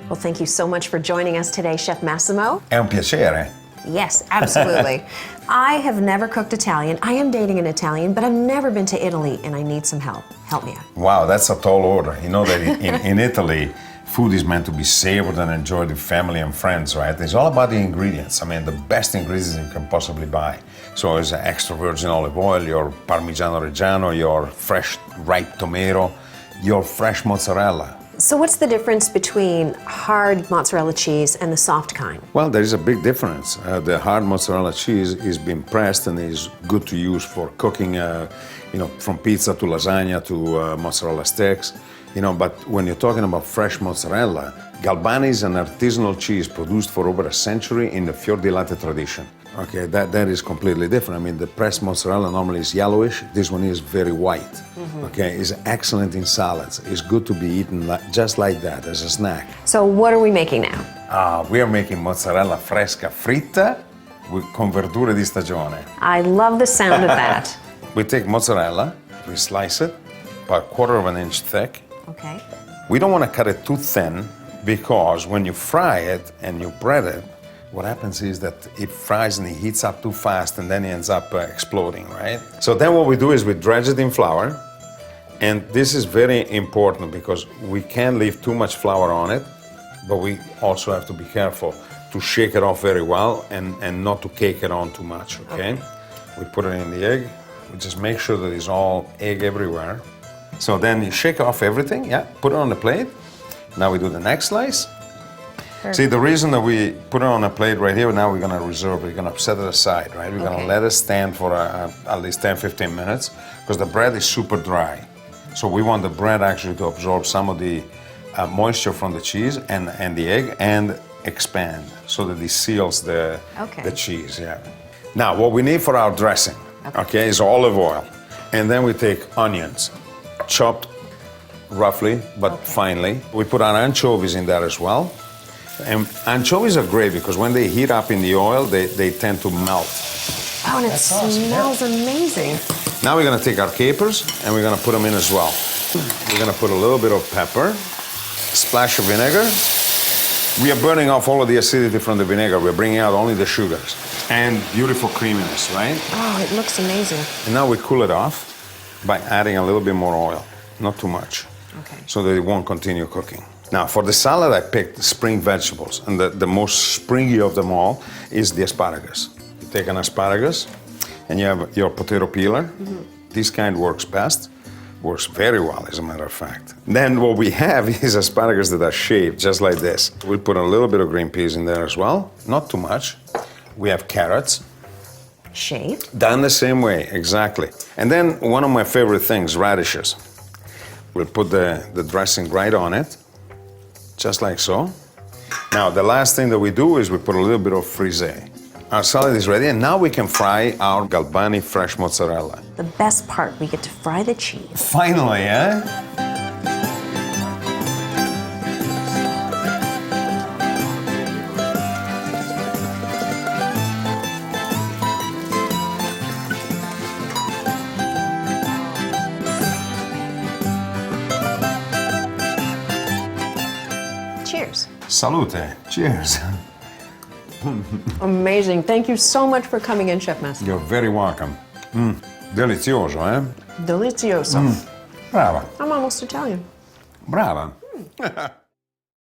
Well, thank you so much for joining us today, Chef Massimo. È un piacere. Yes, absolutely. I have never cooked Italian. I am dating an Italian, but I've never been to Italy, and I need some help. Help me out. Wow, that's a tall order. You know that in Italy, food is meant to be savored and enjoyed with family and friends, right? It's all about the ingredients. I mean, the best ingredients you can possibly buy. So it's extra virgin olive oil, your Parmigiano Reggiano, your fresh ripe tomato, your fresh mozzarella. So what's the difference between hard mozzarella cheese and the soft kind? Well, there is a big difference. The hard mozzarella cheese is being pressed and is good to use for cooking, from pizza to lasagna to mozzarella sticks. But when you're talking about fresh mozzarella, Galbani is an artisanal cheese produced for over a century in the fior di latte tradition. Okay, that is completely different. I mean, the pressed mozzarella normally is yellowish. This one is very white. Mm-hmm. Okay, it's excellent in salads. It's good to be eaten just like that, as a snack. So what are we making now? We are making mozzarella fresca fritta con verdure di stagione. I love the sound of that. We take mozzarella, we slice it about 1/4 of an inch thick. Okay. We don't want to cut it too thin because when you fry it and you bread it, what happens is that it fries and it heats up too fast and then it ends up exploding, right? So then what we do is we dredge it in flour, and this is very important because we can't leave too much flour on it, but we also have to be careful to shake it off very well and not to cake it on too much, okay? We put it in the egg, we just make sure that it's all egg everywhere. So then you shake off everything, yeah, put it on the plate. Now we do the next slice. Perfect. See, the reason that we put it on a plate right here, now we're gonna reserve it, we're gonna set it aside, right? We're gonna let it stand for at least 10-15 minutes because the bread is super dry. So we want the bread actually to absorb some of the moisture from the cheese and the egg and expand so that it seals the cheese, yeah. Now, what we need for our dressing, is olive oil. And then we take onions, chopped roughly, but finely. We put our anchovies in there as well. And anchovies are great because when they heat up in the oil, they tend to melt. Oh, and it smells amazing. Now we're gonna take our capers and we're gonna put them in as well. We're gonna put a little bit of pepper, a splash of vinegar. We are burning off all of the acidity from the vinegar. We're bringing out only the sugars. And beautiful creaminess, right? Oh, it looks amazing. And now we cool it off by adding a little bit more oil, not too much, so that it won't continue cooking. Now, for the salad, I picked spring vegetables, and the most springy of them all is the asparagus. You take an asparagus, and you have your potato peeler. Mm-hmm. This kind works best, works very well, as a matter of fact. Then what we have is asparagus that are shaved, just like this. We'll put a little bit of green peas in there as well, not too much. We have carrots. Shaved? Done the same way, exactly. And then one of my favorite things, radishes. We'll put the dressing right on it, just like so. Now, the last thing that we do is we put a little bit of frisée. Our salad is ready, and now we can fry our Galbani fresh mozzarella. The best part, we get to fry the cheese. Finally, eh? Cheers. Salute. Cheers. Amazing. Thank you so much for coming in, Chef Massimo. You're very welcome. Delizioso, eh? Delizioso. Brava. I'm almost Italian. Brava.